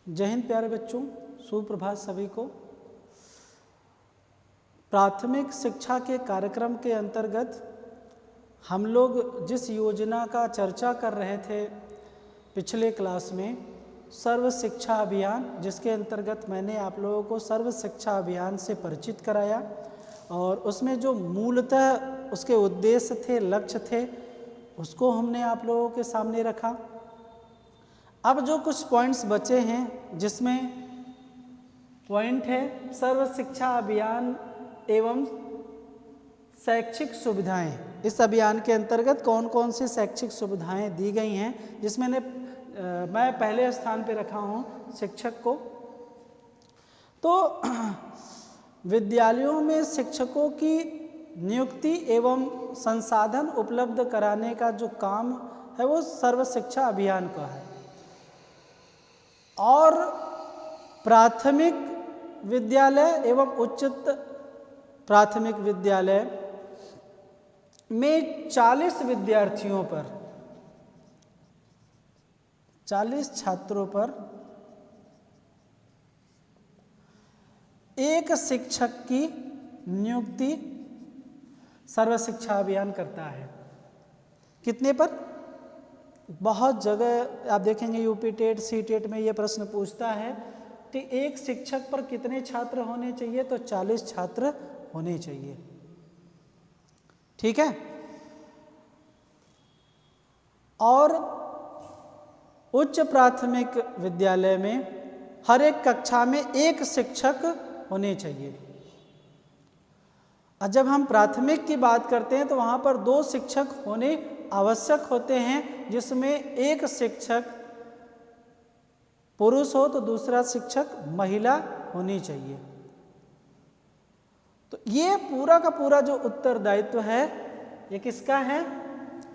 जय हिंद प्यारे बच्चों, सुप्रभात सभी को। प्राथमिक शिक्षा के कार्यक्रम के अंतर्गत हम लोग जिस योजना का चर्चा कर रहे थे पिछले क्लास में, सर्व शिक्षा अभियान, जिसके अंतर्गत मैंने आप लोगों को सर्व शिक्षा अभियान से परिचित कराया और उसमें जो मूलतः उसके उद्देश्य थे, लक्ष्य थे, उसको हमने आप लोगों के सामने रखा। अब जो कुछ पॉइंट्स बचे हैं, जिसमें पॉइंट है सर्व शिक्षा अभियान एवं शैक्षिक सुविधाएं। इस अभियान के अंतर्गत कौन कौन सी शैक्षिक सुविधाएं दी गई हैं, जिसमें मैं पहले स्थान पे रखा हूं शिक्षक को। तो विद्यालयों में शिक्षकों की नियुक्ति एवं संसाधन उपलब्ध कराने का जो काम है वो सर्व शिक्षा अभियान का है। और प्राथमिक विद्यालय एवं उच्चतर प्राथमिक विद्यालय में 40 विद्यार्थियों पर, 40 छात्रों पर एक शिक्षक की नियुक्ति सर्व शिक्षा अभियान करता है। कितने पर? बहुत जगह आप देखेंगे यूपी टेट, सी टेट में ये प्रश्न पूछता है कि एक शिक्षक पर कितने छात्र होने चाहिए, तो 40 छात्र होने चाहिए। ठीक है। और उच्च प्राथमिक विद्यालय में हर एक कक्षा में एक शिक्षक होने चाहिए। और जब हम प्राथमिक की बात करते हैं तो वहाँ पर 2 शिक्षक होने आवश्यक होते हैं, जिसमें एक शिक्षक पुरुष हो तो दूसरा शिक्षक महिला होनी चाहिए। तो ये पूरा का पूरा जो उत्तरदायित्व है ये किसका है?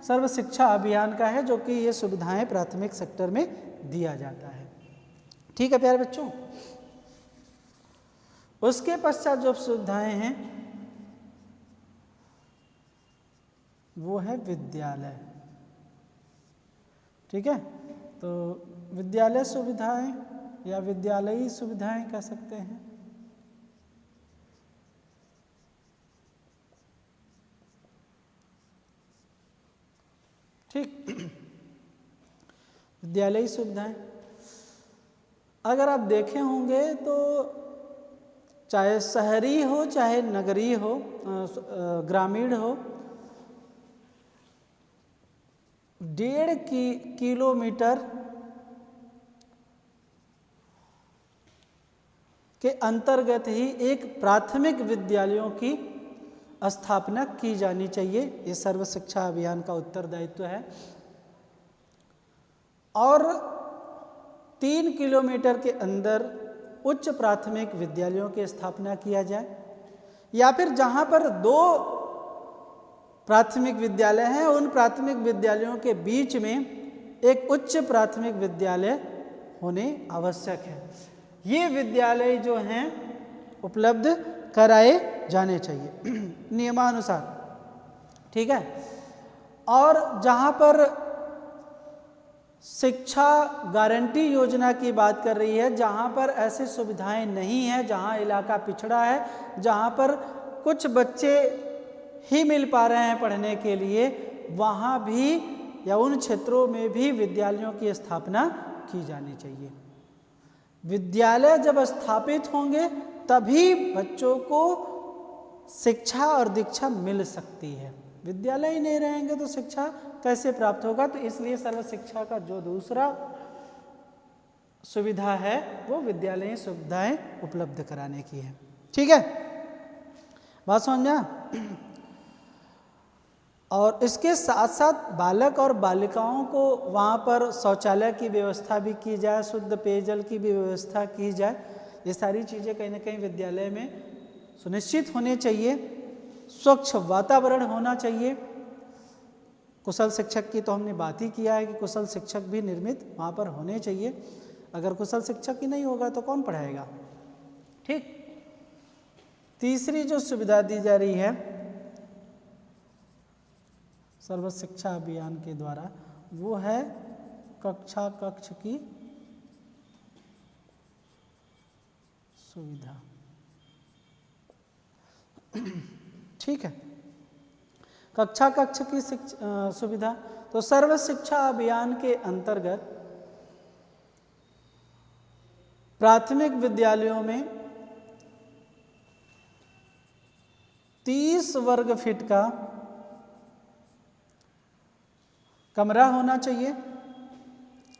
सर्व शिक्षा अभियान का है, जो कि ये सुविधाएं प्राथमिक सेक्टर में दिया जाता है। ठीक है प्यारे बच्चों। उसके पश्चात जो सुविधाएं हैं वो है विद्यालय। ठीक है। तो विद्यालय सुविधाएं या विद्यालयी सुविधाएं कह सकते हैं। ठीक। विद्यालयी सुविधाएं अगर आप देखे होंगे तो चाहे शहरी हो चाहे नगरीय हो, ग्रामीण हो, 1.5 किलोमीटर के अंतर्गत ही एक प्राथमिक विद्यालयों की स्थापना की जानी चाहिए। ये सर्व शिक्षा अभियान का उत्तरदायित्व है। और 3 किलोमीटर के अंदर उच्च प्राथमिक विद्यालयों की स्थापना किया जाए, या फिर जहां पर 2 प्राथमिक विद्यालय हैं उन प्राथमिक विद्यालयों के बीच में एक उच्च प्राथमिक विद्यालय होने आवश्यक है। ये विद्यालय जो हैं उपलब्ध कराए जाने चाहिए नियमानुसार। ठीक है। और जहां पर शिक्षा गारंटी योजना की बात कर रही है, जहां पर ऐसी सुविधाएं नहीं है, जहां इलाका पिछड़ा है, जहां पर कुछ बच्चे ही मिल पा रहे हैं पढ़ने के लिए, वहाँ भी या उन क्षेत्रों में भी विद्यालयों की स्थापना की जानी चाहिए। विद्यालय जब स्थापित होंगे तभी बच्चों को शिक्षा और दीक्षा मिल सकती है। विद्यालय ही नहीं रहेंगे तो शिक्षा कैसे प्राप्त होगा? तो इसलिए सर्व शिक्षा का जो दूसरा सुविधा है वो विद्यालयीन सुविधाएं उपलब्ध कराने की है। ठीक है, बात समझ में आया? और इसके साथ साथ बालक और बालिकाओं को वहाँ पर शौचालय की व्यवस्था भी की जाए, शुद्ध पेयजल की भी व्यवस्था की जाए। ये सारी चीज़ें कहीं ना कहीं विद्यालय में सुनिश्चित होने चाहिए। स्वच्छ वातावरण होना चाहिए। कुशल शिक्षक की तो हमने बात ही किया है कि कुशल शिक्षक भी निर्मित वहाँ पर होने चाहिए। अगर कुशल शिक्षक ही नहीं होगा तो कौन पढ़ाएगा? ठीक। तीसरी जो सुविधा दी जा रही है सर्व शिक्षा अभियान के द्वारा वो है कक्षा कक्ष की सुविधा। ठीक है, कक्षा कक्ष की सुविधा। तो सर्व शिक्षा अभियान के अंतर्गत प्राथमिक विद्यालयों में 30 वर्ग फीट का कमरा होना चाहिए,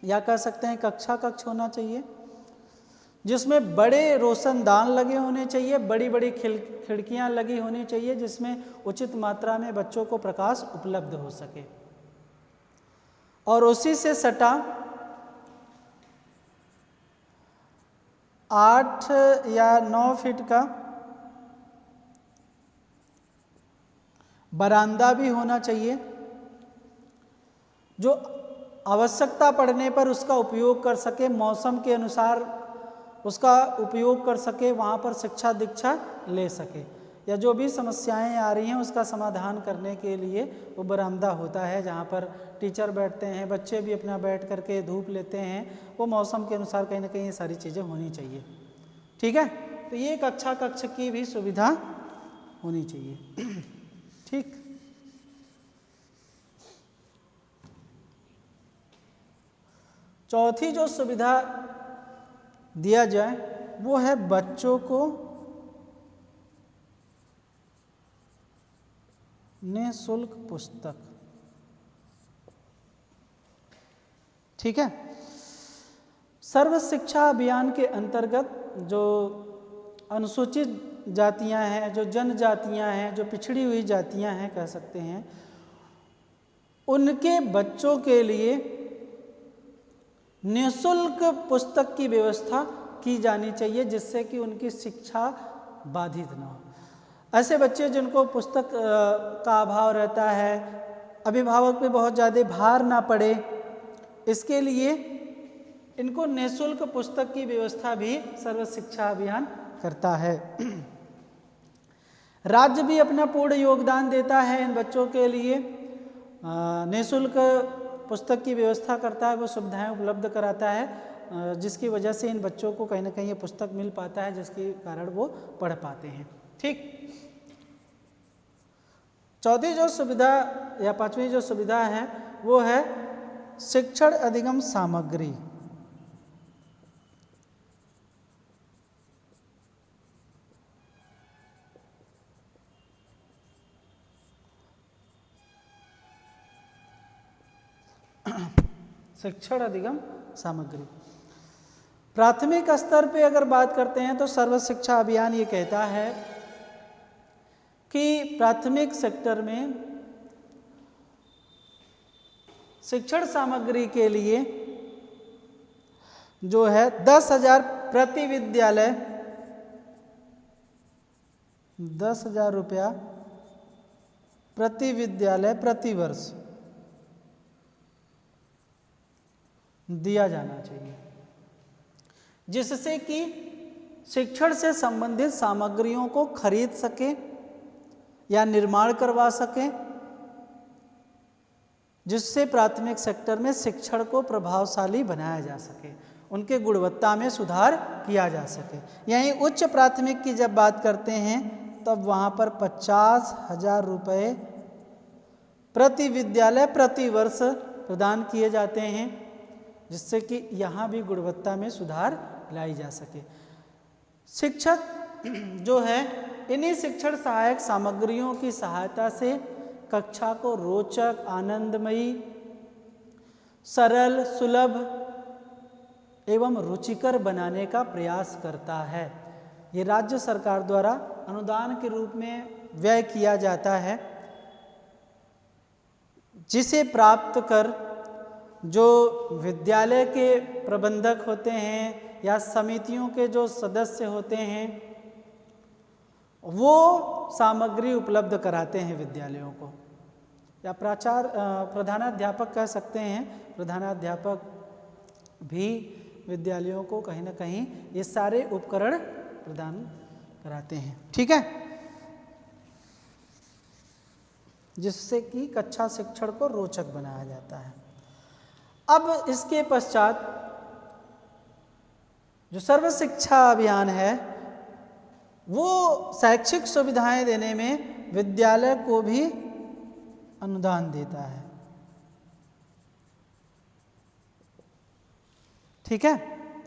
या कह सकते हैं कक्षा कक्ष होना चाहिए, जिसमें बड़े रोशनदान लगे होने चाहिए, बड़ी बड़ी खिड़कियां लगी होनी चाहिए, जिसमें उचित मात्रा में बच्चों को प्रकाश उपलब्ध हो सके। और उसी से सटा 8 या 9 फीट का बरामदा भी होना चाहिए, जो आवश्यकता पड़ने पर उसका उपयोग कर सके, मौसम के अनुसार उसका उपयोग कर सके, वहाँ पर शिक्षा दीक्षा ले सके, या जो भी समस्याएं आ रही हैं उसका समाधान करने के लिए वो बरामदा होता है, जहाँ पर टीचर बैठते हैं, बच्चे भी अपना बैठ करके धूप लेते हैं, वो मौसम के अनुसार कहीं ना कहीं ये सारी चीज़ें होनी चाहिए। ठीक है, तो ये कक्षा कक्ष की भी सुविधा होनी चाहिए। ठीक, चौथी जो सुविधा दिया जाए वो है बच्चों को निःशुल्क पुस्तक। ठीक है, सर्व शिक्षा अभियान के अंतर्गत जो अनुसूचित जातियां हैं, जो जनजातियां हैं, जो पिछड़ी हुई जातियां हैं कह सकते हैं, उनके बच्चों के लिए निःशुल्क पुस्तक की व्यवस्था की जानी चाहिए, जिससे कि उनकी शिक्षा बाधित न हो। ऐसे बच्चे जिनको पुस्तक का अभाव रहता है, अभिभावक पे बहुत ज़्यादा भार ना पड़े, इसके लिए इनको निःशुल्क पुस्तक की व्यवस्था भी सर्व शिक्षा अभियान करता है। राज्य भी अपना पूर्ण योगदान देता है इन बच्चों के लिए, निःशुल्क पुस्तक की व्यवस्था करता है, वो सुविधाएं उपलब्ध कराता है, जिसकी वजह से इन बच्चों को कहीं ना कहीं ये पुस्तक मिल पाता है, जिसके कारण वो पढ़ पाते हैं। ठीक, चौथी जो सुविधा या पांचवी जो सुविधा है वो है शिक्षण अधिगम सामग्री। शिक्षण अधिगम सामग्री प्राथमिक स्तर पे अगर बात करते हैं तो सर्व शिक्षा अभियान ये कहता है कि प्राथमिक सेक्टर में शिक्षण सामग्री के लिए जो है 10,000 प्रति विद्यालय, 10,000 रुपया प्रति विद्यालय प्रति वर्ष दिया जाना चाहिए, जिससे कि शिक्षण से संबंधित सामग्रियों को खरीद सके या निर्माण करवा सके, जिससे प्राथमिक सेक्टर में शिक्षण को प्रभावशाली बनाया जा सके, उनके गुणवत्ता में सुधार किया जा सके। यहीं उच्च प्राथमिक की जब बात करते हैं तब वहाँ पर 50,000 रुपये प्रति विद्यालय प्रति वर्ष प्रदान किए जाते हैं, जिससे कि यहाँ भी गुणवत्ता में सुधार लाई जा सके। शिक्षक जो है इन्हीं शिक्षण सहायक सामग्रियों की सहायता से कक्षा को रोचक, आनंदमयी, सरल, सुलभ एवं रुचिकर बनाने का प्रयास करता है। ये राज्य सरकार द्वारा अनुदान के रूप में व्यय किया जाता है, जिसे प्राप्त कर जो विद्यालय के प्रबंधक होते हैं या समितियों के जो सदस्य होते हैं वो सामग्री उपलब्ध कराते हैं विद्यालयों को, या प्रधानाध्यापक कह सकते हैं। प्रधानाध्यापक भी विद्यालयों को कहीं ना कहीं ये सारे उपकरण प्रदान कराते हैं। ठीक है, जिससे कि कक्षा शिक्षण को रोचक बनाया जाता है। अब इसके पश्चात जो सर्व शिक्षा अभियान है वो शैक्षिक सुविधाएं देने में विद्यालय को भी अनुदान देता है। ठीक है,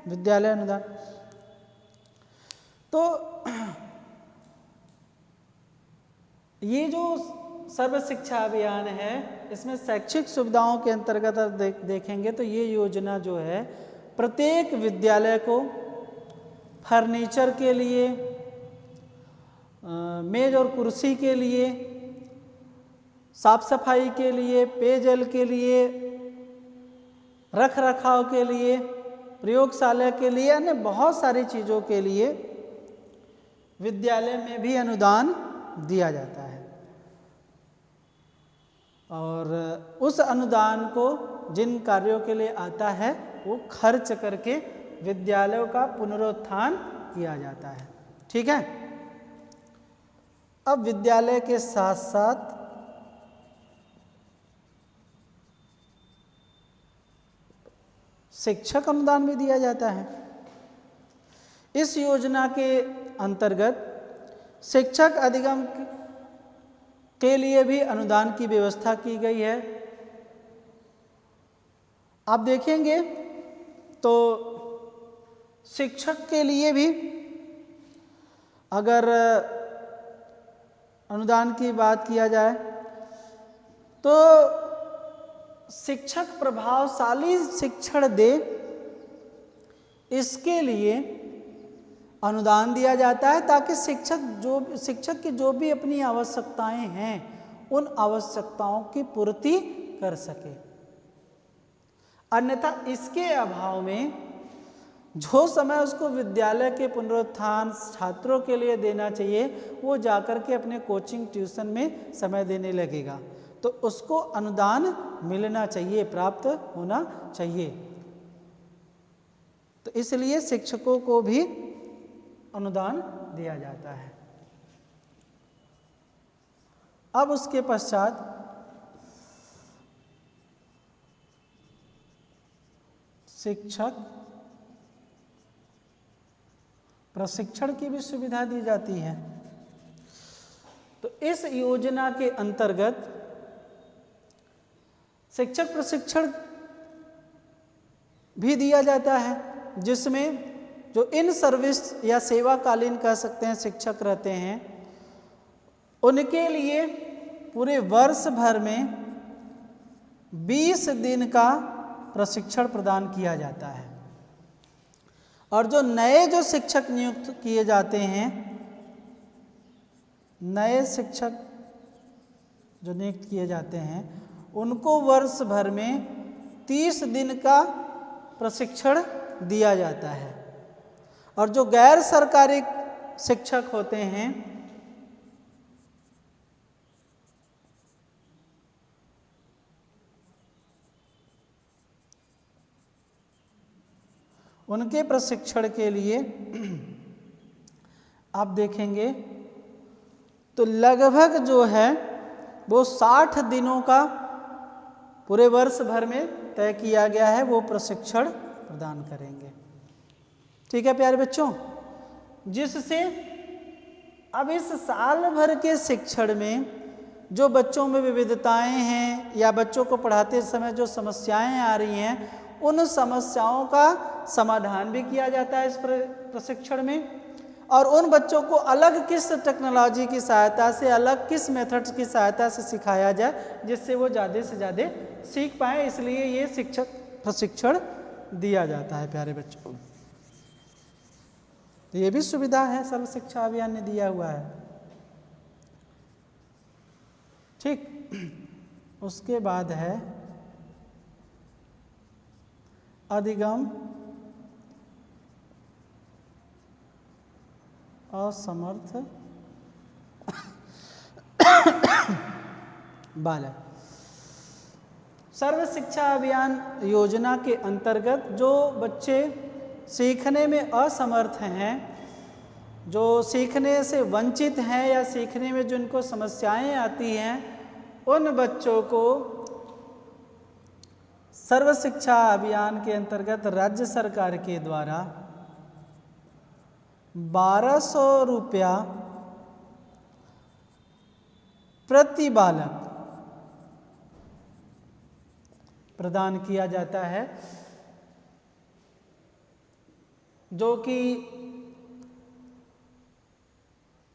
विद्यालय अनुदान। तो ये जो सर्व शिक्षा अभियान है, इसमें शैक्षिक सुविधाओं के अंतर्गत देखेंगे तो ये योजना जो है प्रत्येक विद्यालय को फर्नीचर के लिए, मेज और कुर्सी के लिए, साफ सफाई के लिए, पेयजल के लिए, रख रखाव के लिए, प्रयोगशाला के लिए, अन्य बहुत सारी चीज़ों के लिए विद्यालय में भी अनुदान दिया जाता है। और उस अनुदान को जिन कार्यों के लिए आता है वो खर्च करके विद्यालयों का पुनरुत्थान किया जाता है। ठीक है, अब विद्यालय के साथ साथ शिक्षक अनुदान भी दिया जाता है। इस योजना के अंतर्गत शिक्षक अधिगम के लिए भी अनुदान की व्यवस्था की गई है। आप देखेंगे तो शिक्षक के लिए भी अगर अनुदान की बात किया जाए तो शिक्षक प्रभावशाली शिक्षण दे, इसके लिए अनुदान दिया जाता है ताकि शिक्षक की जो भी अपनी आवश्यकताएं हैं उन आवश्यकताओं की पूर्ति कर सके। अन्यथा इसके अभाव में जो समय उसको विद्यालय के पुनरुत्थान छात्रों के लिए देना चाहिए वो जाकर के अपने कोचिंग ट्यूशन में समय देने लगेगा, तो उसको अनुदान मिलना चाहिए, प्राप्त होना चाहिए। तो इसलिए शिक्षकों को भी अनुदान दिया जाता है। अब उसके पश्चात शिक्षक प्रशिक्षण की भी सुविधा दी जाती है। तो इस योजना के अंतर्गत शिक्षक प्रशिक्षण भी दिया जाता है, जिसमें जो इन सर्विस या सेवाकालीन कह सकते हैं शिक्षक रहते हैं, उनके लिए पूरे वर्ष भर में 20 दिन का प्रशिक्षण प्रदान किया जाता है। और जो नए जो शिक्षक नियुक्त किए जाते हैं, नए शिक्षक जो नियुक्त किए जाते हैं उनको वर्ष भर में 30 दिन का प्रशिक्षण दिया जाता है। और जो गैर सरकारी शिक्षक होते हैं उनके प्रशिक्षण के लिए आप देखेंगे तो लगभग जो है वो 60 दिनों का पूरे वर्ष भर में तय किया गया है, वो प्रशिक्षण प्रदान करेंगे। ठीक है प्यारे बच्चों, जिससे अब इस साल भर के शिक्षण में जो बच्चों में विविधताएं हैं या बच्चों को पढ़ाते समय जो समस्याएं आ रही हैं उन समस्याओं का समाधान भी किया जाता है इस प्रशिक्षण में। और उन बच्चों को अलग किस टेक्नोलॉजी की सहायता से, अलग किस मेथड्स की सहायता से सिखाया जाए जिससे वो ज़्यादा से ज़्यादा सीख पाए, इसलिए ये शिक्षक प्रशिक्षण दिया जाता है प्यारे बच्चों। तो ये भी सुविधा है सर्व शिक्षा अभियान ने दिया हुआ है। ठीक, उसके बाद है अधिगम असमर्थ बालक। सर्व शिक्षा अभियान योजना के अंतर्गत जो बच्चे सीखने में असमर्थ हैं, जो सीखने से वंचित हैं या सीखने में जिनको समस्याएं आती हैं, उन बच्चों को सर्व शिक्षा अभियान के अंतर्गत राज्य सरकार के द्वारा 1200 रुपया प्रति बालक प्रदान किया जाता है, जो कि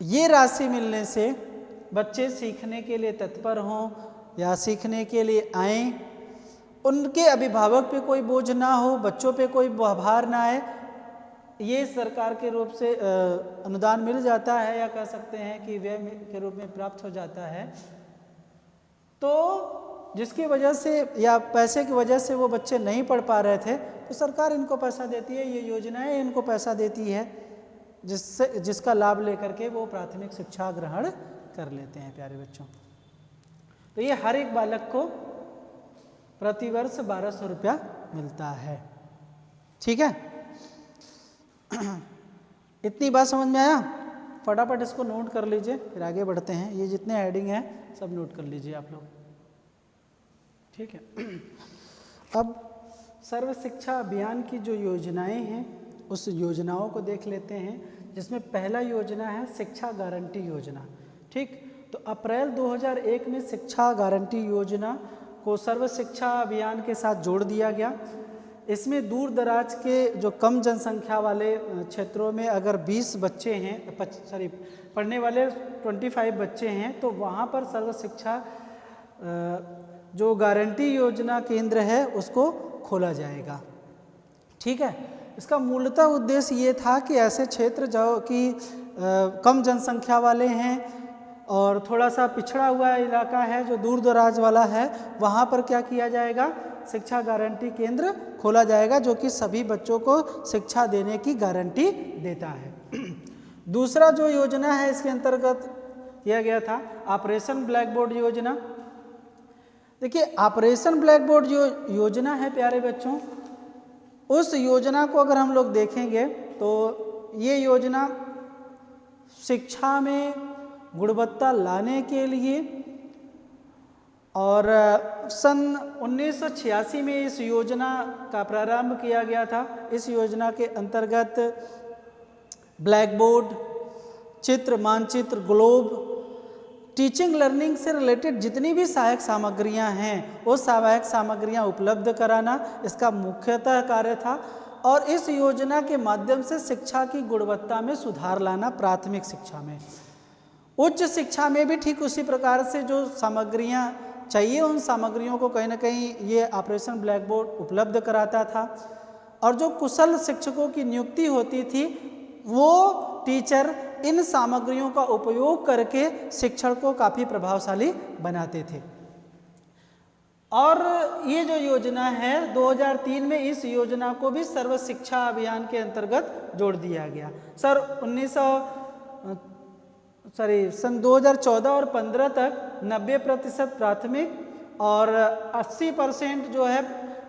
ये राशि मिलने से बच्चे सीखने के लिए तत्पर हों या सीखने के लिए आएं, उनके अभिभावक पे कोई बोझ ना हो, बच्चों पे कोई भार ना आए, ये सरकार के रूप से अनुदान मिल जाता है, या कह सकते हैं कि व्यय के रूप में प्राप्त हो जाता है। तो जिसकी वजह से या पैसे की वजह से वो बच्चे नहीं पढ़ पा रहे थे, तो सरकार इनको पैसा देती है, ये योजनाएं इनको पैसा देती है, जिसका लाभ लेकर के वो प्राथमिक शिक्षा ग्रहण कर लेते हैं प्यारे बच्चों। तो ये हर एक बालक को प्रतिवर्ष 1200 रुपया मिलता है। ठीक है, इतनी बात समझ में आया? फटाफट इसको नोट कर लीजिए, फिर आगे बढ़ते हैं। ये जितने हेडिंग हैं सब नोट कर लीजिए आप लोग। ठीक है, अब सर्व शिक्षा अभियान की जो योजनाएं हैं उस योजनाओं को देख लेते हैं, जिसमें पहला योजना है शिक्षा गारंटी योजना। ठीक, तो अप्रैल 2001 में शिक्षा गारंटी योजना को सर्व शिक्षा अभियान के साथ जोड़ दिया गया। इसमें दूर दराज के जो कम जनसंख्या वाले क्षेत्रों में अगर 20 बच्चे हैं, पढ़ने वाले 25 बच्चे हैं, तो वहाँ पर सर्व शिक्षा जो गारंटी योजना केंद्र है उसको खोला जाएगा। ठीक है, इसका मूलतः उद्देश्य ये था कि ऐसे क्षेत्र जो कि कम जनसंख्या वाले हैं और थोड़ा सा पिछड़ा हुआ इलाका है, जो दूर दराज वाला है, वहाँ पर क्या किया जाएगा, शिक्षा गारंटी केंद्र खोला जाएगा, जो कि सभी बच्चों को शिक्षा देने की गारंटी देता है। दूसरा जो योजना है इसके अंतर्गत किया गया था ऑपरेशन ब्लैक बोर्ड योजना। देखिए, ऑपरेशन ब्लैक बोर्ड जो योजना है प्यारे बच्चों, उस योजना को अगर हम लोग देखेंगे तो ये योजना शिक्षा में गुणवत्ता लाने के लिए, और सन 1986 में इस योजना का प्रारंभ किया गया था। इस योजना के अंतर्गत ब्लैक बोर्ड, चित्र मानचित्र, ग्लोब, टीचिंग लर्निंग से रिलेटेड जितनी भी सहायक सामग्रियां हैं वो सहायक सामग्रियां उपलब्ध कराना इसका मुख्यतः कार्य था। और इस योजना के माध्यम से शिक्षा की गुणवत्ता में सुधार लाना, प्राथमिक शिक्षा में। उच्च शिक्षा में भी ठीक उसी प्रकार से जो सामग्रियां चाहिए, उन सामग्रियों को कहीं ना कहीं ये ऑपरेशन ब्लैक बोर्ड उपलब्ध कराता था। और जो कुशल शिक्षकों की नियुक्ति होती थी, वो टीचर इन सामग्रियों का उपयोग करके शिक्षण को काफ़ी प्रभावशाली बनाते थे। और ये जो योजना है 2003 में इस योजना को भी सर्व शिक्षा अभियान के अंतर्गत जोड़ दिया गया। सन 2014 और 15 तक 90% प्राथमिक और 80% जो है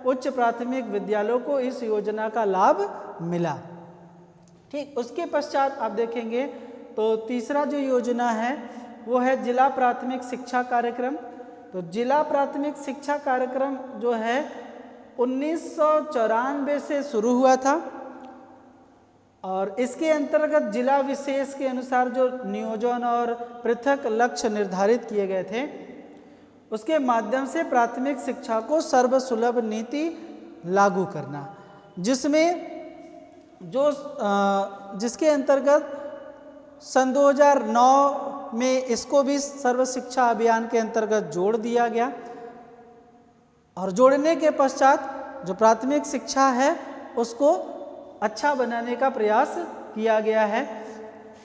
उच्च प्राथमिक विद्यालयों को इस योजना का लाभ मिला। ठीक, उसके पश्चात आप देखेंगे तो तीसरा जो योजना है वो है जिला प्राथमिक शिक्षा कार्यक्रम। तो जिला प्राथमिक शिक्षा कार्यक्रम जो है 1994 से शुरू हुआ था, और इसके अंतर्गत जिला विशेष के अनुसार जो नियोजन और पृथक लक्ष्य निर्धारित किए गए थे, उसके माध्यम से प्राथमिक शिक्षा को सर्वसुलभ नीति लागू करना, जिसके अंतर्गत सन 2009 में इसको भी सर्व शिक्षा अभियान के अंतर्गत जोड़ दिया गया। और जोड़ने के पश्चात जो प्राथमिक शिक्षा है उसको अच्छा बनाने का प्रयास किया गया है।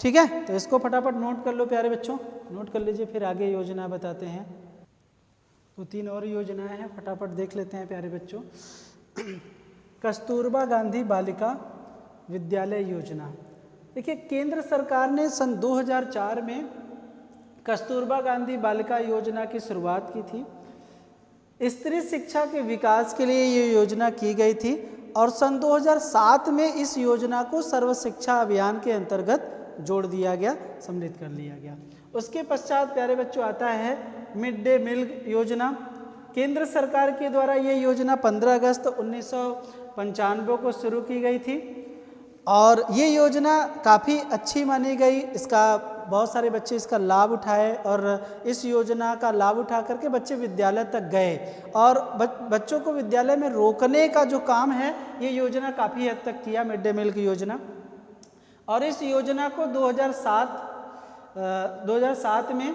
ठीक है, तो इसको फटाफट नोट कर लो प्यारे बच्चों, नोट कर लीजिए, फिर आगे योजना बताते हैं। तो 3 और योजनाएं हैं, फटाफट देख लेते हैं प्यारे बच्चों। कस्तूरबा गांधी बालिका विद्यालय योजना। देखिए, केंद्र सरकार ने सन 2004 में कस्तूरबा गांधी बालिका योजना की शुरुआत की थी। स्त्री शिक्षा के विकास के लिए ये योजना की गई थी, और सन 2007 में इस योजना को सर्व शिक्षा अभियान के अंतर्गत जोड़ दिया गया, सम्मिलित कर लिया गया। उसके पश्चात प्यारे बच्चों आता है मिड डे मील योजना। केंद्र सरकार के द्वारा ये योजना 15 अगस्त 1995 को शुरू की गई थी, और ये योजना काफ़ी अच्छी मानी गई, इसका बहुत सारे बच्चे इसका लाभ उठाए और इस योजना का लाभ उठा करके बच्चे विद्यालय तक गए और बच्चों को विद्यालय में रोकने का जो काम है ये योजना काफ़ी हद तक किया, मिड डे मील की योजना। और इस योजना को 2007 में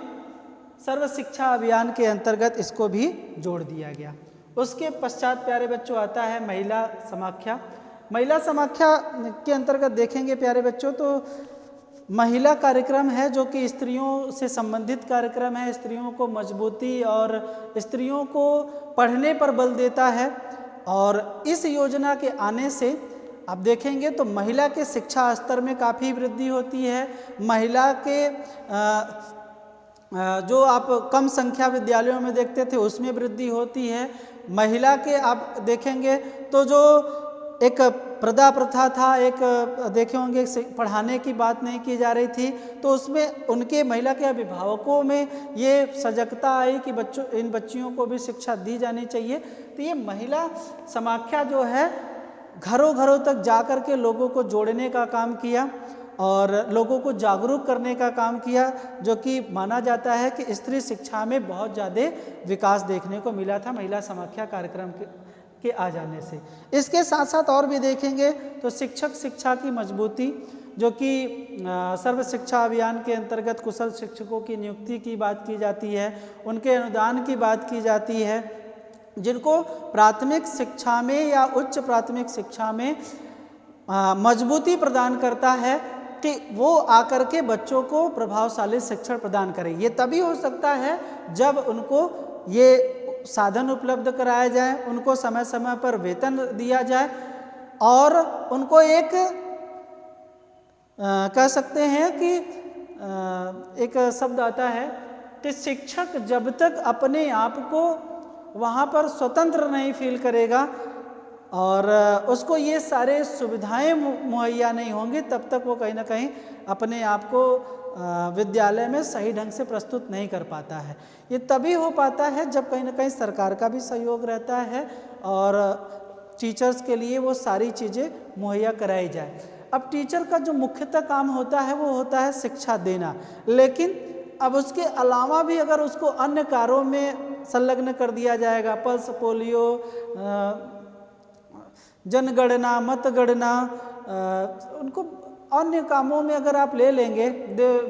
सर्व शिक्षा अभियान के अंतर्गत इसको भी जोड़ दिया गया। उसके पश्चात प्यारे बच्चों आता है महिला समाख्या। महिला समाख्या के अंतर्गत देखेंगे प्यारे बच्चों तो महिला कार्यक्रम है जो कि स्त्रियों से संबंधित कार्यक्रम है, स्त्रियों को मजबूती और स्त्रियों को पढ़ने पर बल देता है। और इस योजना के आने से आप देखेंगे तो महिला के शिक्षा स्तर में काफ़ी वृद्धि होती है। महिला के जो आप कम संख्या विद्यालयों में देखते थे उसमें वृद्धि होती है। महिला के आप देखेंगे तो जो एक प्रदा प्रथा था, एक देखे होंगे पढ़ाने की बात नहीं की जा रही थी, तो उसमें उनके महिला के अभिभावकों में ये सजगता आई कि इन बच्चियों को भी शिक्षा दी जानी चाहिए। तो ये महिला समाख्या जो है घरों घरों तक जा कर के लोगों को जोड़ने का काम किया और लोगों को जागरूक करने का काम किया, जो कि माना जाता है कि स्त्री शिक्षा में बहुत ज़्यादा विकास देखने को मिला था महिला समाख्या कार्यक्रम के आ जाने से। इसके साथ साथ और भी देखेंगे तो शिक्षक शिक्षा की मजबूती, जो कि सर्व शिक्षा अभियान के अंतर्गत कुशल शिक्षकों की नियुक्ति की बात की जाती है, उनके अनुदान की बात की जाती है, जिनको प्राथमिक शिक्षा में या उच्च प्राथमिक शिक्षा में मजबूती प्रदान करता है कि वो आकर के बच्चों को प्रभावशाली शिक्षण प्रदान करें। ये तभी हो सकता है जब उनको ये साधन उपलब्ध कराया जाए, उनको समय समय पर वेतन दिया जाए और उनको एक कह सकते हैं कि एक शब्द आता है कि शिक्षक जब तक अपने आप को वहाँ पर स्वतंत्र नहीं फील करेगा और उसको ये सारे सुविधाएं मुहैया नहीं होंगी, तब तक वो कहीं ना कहीं अपने आप को विद्यालय में सही ढंग से प्रस्तुत नहीं कर पाता है। ये तभी हो पाता है जब कहीं ना कहीं सरकार का भी सहयोग रहता है और टीचर्स के लिए वो सारी चीज़ें मुहैया कराई जाए। अब टीचर का जो मुख्यतः काम होता है वो होता है शिक्षा देना, लेकिन अब उसके अलावा भी अगर उसको अन्य कार्यों में संलग्न कर दिया जाएगा, पल्स पोलियो, जनगणना, मतगणना, उनको अन्य कामों में अगर आप ले लेंगे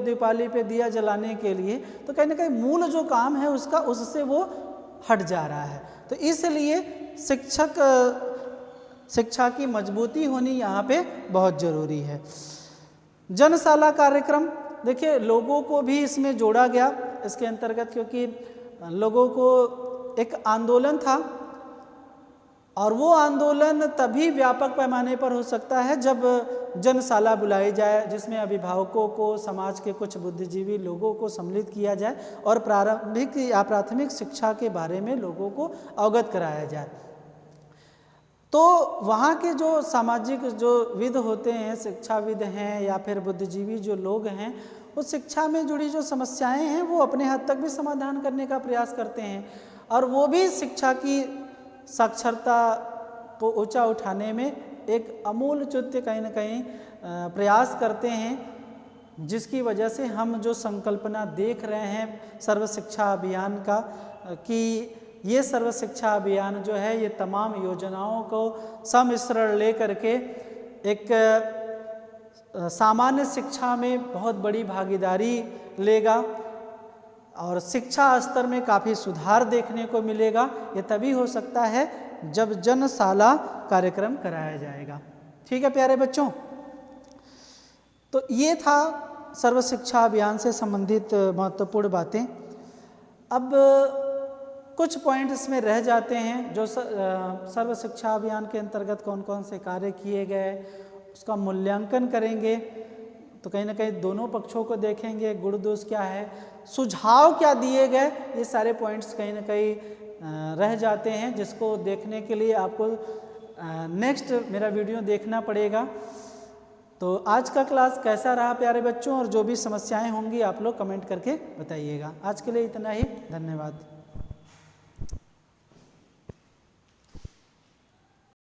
दीपावली पे दिया जलाने के लिए, तो कहीं ना कहीं मूल जो काम है उसका उससे वो हट जा रहा है। तो इसलिए शिक्षा की मजबूती होनी यहाँ पे बहुत ज़रूरी है। जनशाला कार्यक्रम देखिए लोगों को भी इसमें जोड़ा गया इसके अंतर्गत, क्योंकि लोगों को एक आंदोलन था और वो आंदोलन तभी व्यापक पैमाने पर हो सकता है जब जनशाला बुलाई जाए, जिसमें अभिभावकों को, समाज के कुछ बुद्धिजीवी लोगों को सम्मिलित किया जाए और प्रारंभिक या प्राथमिक शिक्षा के बारे में लोगों को अवगत कराया जाए। तो वहाँ के जो सामाजिक जो विद होते हैं, शिक्षाविद हैं या फिर बुद्धिजीवी जो लोग हैं, वो शिक्षा में जुड़ी जो समस्याएं हैं वो अपने हद तक भी समाधान करने का प्रयास करते हैं और वो भी शिक्षा की साक्षरता को ऊंचा उठाने में एक अमूल च्युत कहीं ना कहीं प्रयास करते हैं, जिसकी वजह से हम जो संकल्पना देख रहे हैं सर्व शिक्षा अभियान का, कि ये सर्व शिक्षा अभियान जो है ये तमाम योजनाओं को सम्मिश्रण ले करके एक सामान्य शिक्षा में बहुत बड़ी भागीदारी लेगा और शिक्षा स्तर में काफ़ी सुधार देखने को मिलेगा। ये तभी हो सकता है जब जनशाला कार्यक्रम कराया जाएगा। ठीक है प्यारे बच्चों, तो ये था सर्व शिक्षा अभियान से संबंधित महत्वपूर्ण बातें। अब कुछ पॉइंट इसमें रह जाते हैं जो सर्व शिक्षा अभियान के अंतर्गत कौन कौन से कार्य किए गए, उसका मूल्यांकन करेंगे। तो कहीं ना कहीं दोनों पक्षों को देखेंगे, गुण दोष क्या है, सुझाव क्या दिए गए, ये सारे पॉइंट्स कहीं ना कहीं रह जाते हैं, जिसको देखने के लिए आपको नेक्स्ट मेरा वीडियो देखना पड़ेगा। तो आज का क्लास कैसा रहा प्यारे बच्चों, और जो भी समस्याएं होंगी आप लोग कमेंट करके बताइएगा। आज के लिए इतना ही, धन्यवाद।